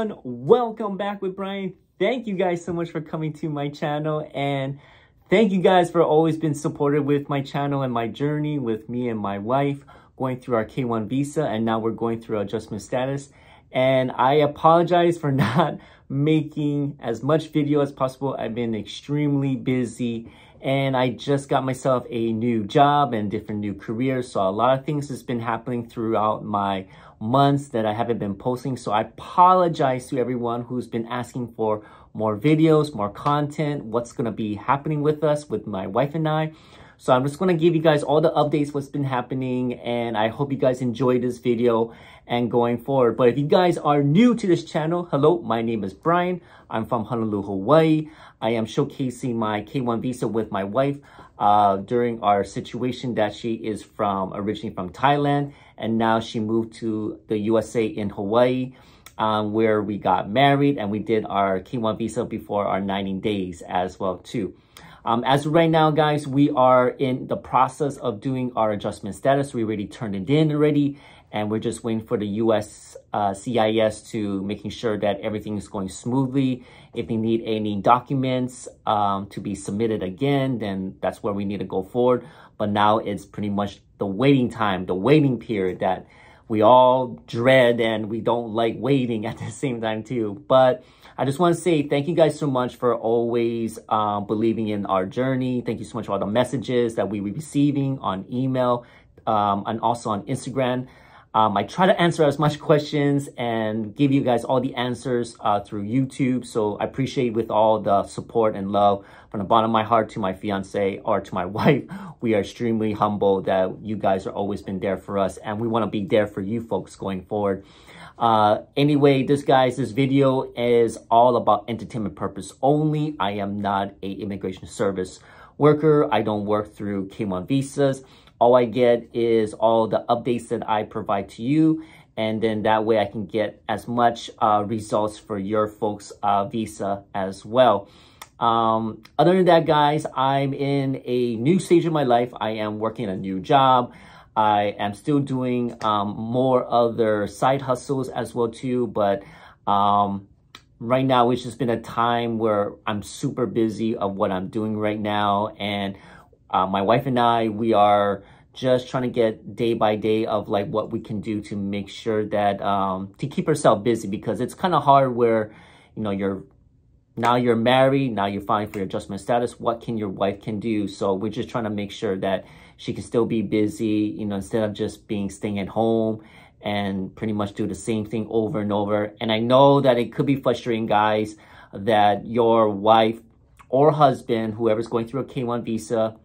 everyone, welcome back with Brian. Thank you guys so much for coming to my channel, and thank you guys for always been supportive with my channel and my journey with me and my wife going through our K1 visa, and now we're going through adjustment status. And I apologize for not making as much video as possible. I've been extremely busy, and I just got myself a new job and different new careers, so a lot of things has been happening throughout my months that I haven't been posting. So I apologize to everyone who's been asking for more videos, more content, what's going to be happening with us, with my wife and I. So I'm just going to give you guys all the updates, what's been happening, and I hope you guys enjoyed this video and going forward. But if you guys are new to this channel, hello, my name is Brian. I'm from Honolulu, Hawaii. I am showcasing my K1 visa with my wife during our situation that she is originally from Thailand, and now she moved to the USA in Hawaii, where we got married, and we did our K1 visa before our 90 days as well too. As of right now, guys, we are in the process of doing our adjustment status. We already turned it in already, and we're just waiting for the USCIs to making sure that everything is going smoothly. If they need any documents to be submitted again, then that's where we need to go forward. But now it's pretty much the waiting time, the waiting period that we all dread, and we don't like waiting at the same time too. But I just want to say thank you guys so much for always believing in our journey. Thank you so much for all the messages that we were receiving on email and also on Instagram. I try to answer as much questions and give you guys all the answers through YouTube. So I appreciate with all the support and love from the bottom of my heart to my fiance or to my wife. We are extremely humble that you guys are always been there for us, and we want to be there for you folks going forward. Anyway, this video is all about entertainment purpose only. I am not a immigration service worker. I don't work through K1 visas. All I get is all the updates that I provide to you, and then that way I can get as much results for your folks' visa as well. Other than that, guys, I'm in a new stage of my life. I am working a new job. I am still doing more other side hustles as well too, but right now it's just been a time where I'm super busy of what I'm doing right now, and my wife and I, we are just trying to get day by day of like what we can do to make sure that to keep ourselves busy, because it's kind of hard where, you know, you're married, now you're filing for your adjustment status. What can your wife can do? So we're just trying to make sure that she can still be busy, you know, instead of just staying at home and pretty much do the same thing over and over. And I know that it could be frustrating, guys, that your wife or husband, whoever's going through a K1 visa,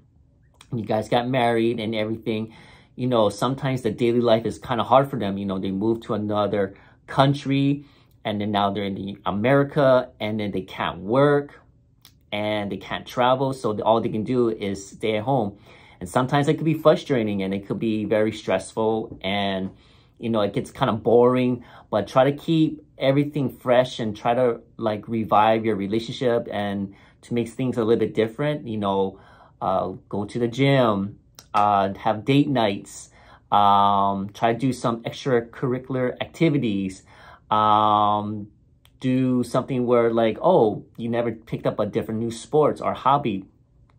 you guys got married and everything, you know, sometimes the daily life is kind of hard for them. You know, they move to another country, and then now they're in America, and then they can't work and they can't travel. So all they can do is stay at home. And sometimes it could be frustrating, and it could be very stressful, and, you know, it gets kind of boring. But try to keep everything fresh and try to like revive your relationship and to make things a little bit different. You know, go to the gym, have date nights, try to do some extracurricular activities, do something where like, oh, you never picked up a different new sports or hobby,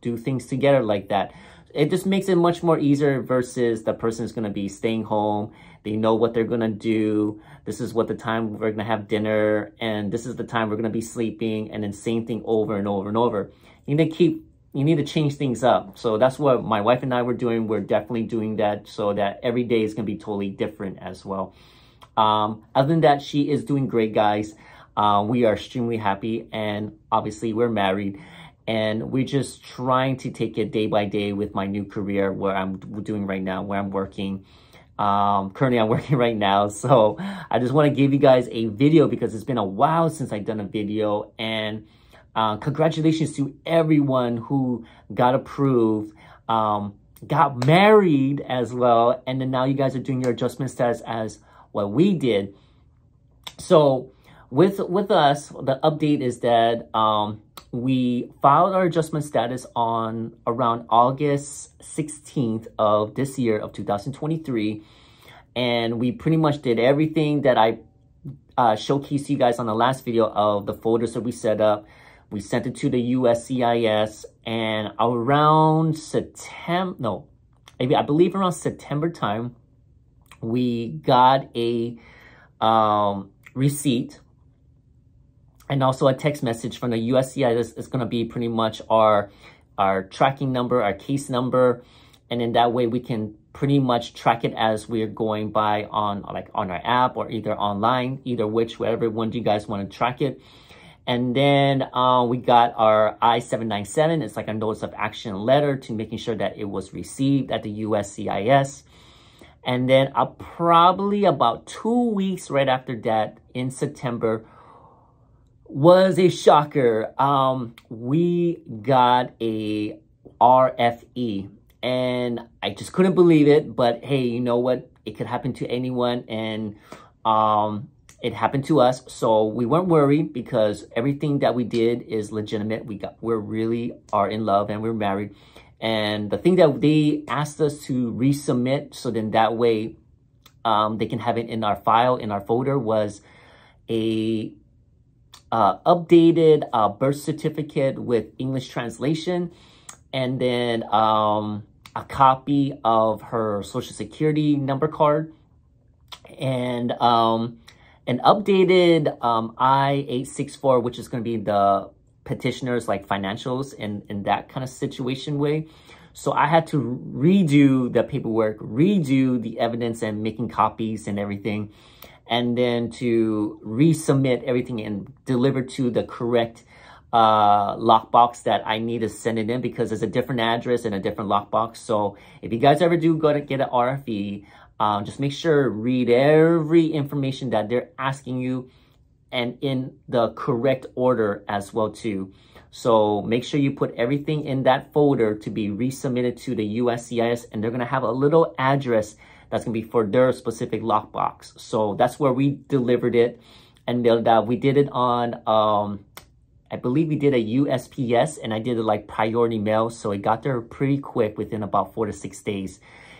do things together like that. It just makes it much more easier versus the person is going to be staying home. They know what they're going to do. This is what the time we're going to have dinner, and this is the time we're going to be sleeping, and then same thing over and over and over. You need to change things up. So that's what my wife and I were doing. We're definitely doing that, so that every day is going to be totally different as well. Other than that, she is doing great, guys. We are extremely happy, and obviously we're married, and we're just trying to take it day by day with my new career, where I'm doing right now, where I'm working. Currently I'm working right now. So I just want to give you guys a video because it's been a while since I've done a video, and congratulations to everyone who got approved, got married as well, and then now you guys are doing your adjustment status as what we did. So with us, the update is that we filed our adjustment status on around August 16th of this year of 2023, and we pretty much did everything that I showcased to you guys on the last video of the folders that we set up. We sent it to the USCIs, and around I believe around September time, we got a receipt and also a text message from the USCIs. It's going to be pretty much our tracking number, our case number, and in that way we can pretty much track it as we're going by on our app or either online, whatever one you guys want to track it. And then we got our I-797. It's like a notice of action letter to making sure that it was received at the USCIS. And then probably about 2 weeks right after that, in September, was a shocker. We got a RFE, and I just couldn't believe it. But hey, you know what? It could happen to anyone, and it happened to us. So we weren't worried because everything that we did is legitimate. We really are in love and we're married. And the thing that they asked us to resubmit, so then that way they can have it in our file, in our folder, was a updated birth certificate with English translation, and then a copy of her social security number card, and an updated I-864, which is going to be the petitioner's like financials in that kind of situation way. So I had to redo the paperwork, redo the evidence and making copies and everything, and then to resubmit everything and deliver to the correct lockbox that I need to send it in, because it's a different address and a different lockbox. So if you guys ever do go to get an RFE, just make sure read every information that they're asking you, and in the correct order as well too. So make sure you put everything in that folder to be resubmitted to the USCIS, and they're going to have a little address that's going to be for their specific lockbox. So that's where we delivered it, and we did it on I believe we did a USPS, and I did it like priority mail, so it got there pretty quick, within about 4 to 6 days.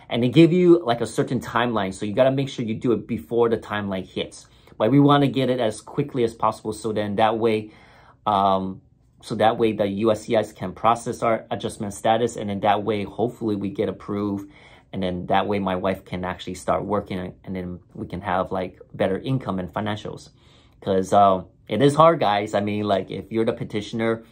And they give you like a certain timeline, so you got to make sure you do it before the timeline hits. But we want to get it as quickly as possible, so then that way, the USCIS can process our adjustment status, and then that way, hopefully, we get approved, and then that way, my wife can actually start working, and then we can have like better income and financials, because it is hard, guys. I mean, like if you're the petitioner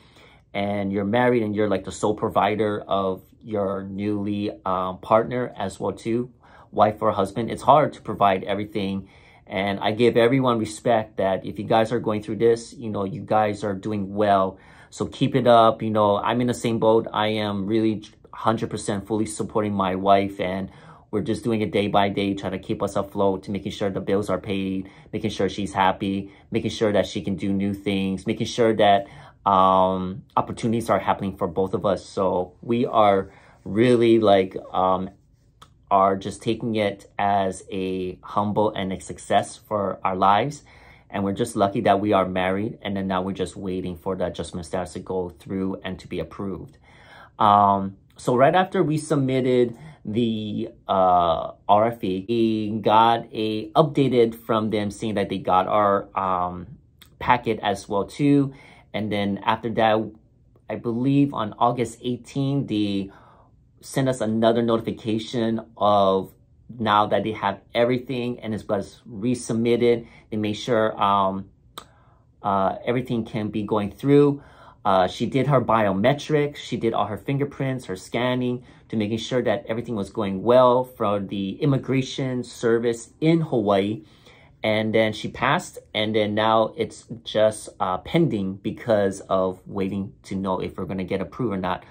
and you're married and you're like the sole provider of your newly partner as well too, wife or husband, it's hard to provide everything. And I give everyone respect that if you guys are going through this, you know, you guys are doing well. So keep it up. You know, I'm in the same boat. I am really 100% fully supporting my wife, and we're just doing it day by day, trying to keep us afloat, to making sure the bills are paid, making sure she's happy, making sure that she can do new things, making sure that opportunities are happening for both of us. So we are really like are just taking it as a humble and a success for our lives, and we're just lucky that we are married, and then now we're just waiting for the adjustment status to go through and to be approved. So right after we submitted the RFE, we got a updated from them saying that they got our packet as well too. And then after that, I believe on August 18, they sent us another notification of now that they have everything and it was resubmitted. They made sure everything can be going through. She did her biometrics. She did all her fingerprints, her scanning, to making sure that everything was going well for the immigration service in Hawaii. And then she passed, and then now it's just pending because of waiting to know if we're going to get approved or not.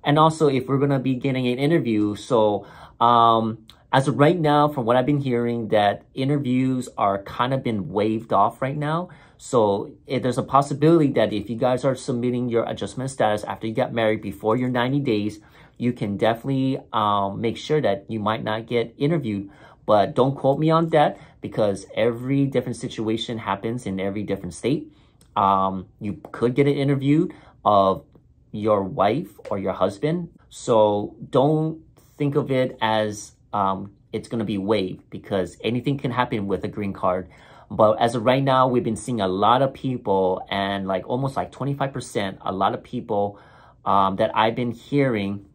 And also if we're going to be getting an interview. So as of right now, from what I've been hearing, that interviews are kind of been waived off right now. So if there's a possibility that if you guys are submitting your adjustment status after you got married before your 90 days, you can definitely make sure that you might not get interviewed. But don't quote me on that, because every different situation happens in every different state. You could get an interview of your wife or your husband. So don't think of it as it's going to be waived, because anything can happen with a green card. But as of right now, we've been seeing a lot of people, and like almost like 25%, a lot of people that I've been hearing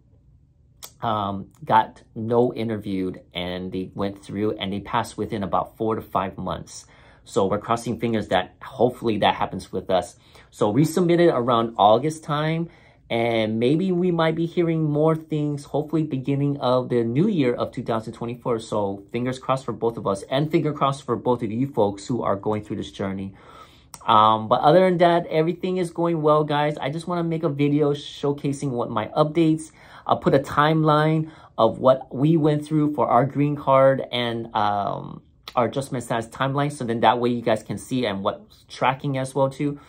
got no interviewed, and they went through and they passed within about 4 to 5 months. So we're crossing fingers that hopefully that happens with us. So we submitted around August time, and maybe we might be hearing more things, hopefully beginning of the new year of 2024. So fingers crossed for both of us, and finger crossed for both of you folks who are going through this journey. But other than that, everything is going well, guys. I just want to make a video showcasing what my updates. I'll put a timeline of what we went through for our green card and our adjustment status timeline. So then that way you guys can see and what's tracking as well too.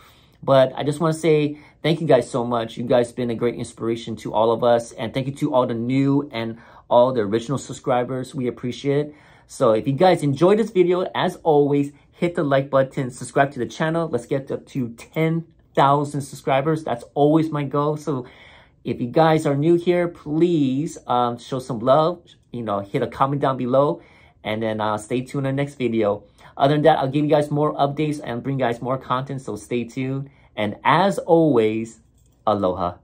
But I just want to say thank you guys so much. You guys have been a great inspiration to all of us. And thank you to all the new and all the original subscribers. We appreciate it. So if you guys enjoyed this video, as always, hit the like button, subscribe to the channel. Let's get up to 10,000 subscribers. That's always my goal. So if you guys are new here, please show some love. You know, hit a comment down below, and then stay tuned in the next video. Other than that, I'll give you guys more updates and bring you guys more content. So stay tuned. And as always, aloha.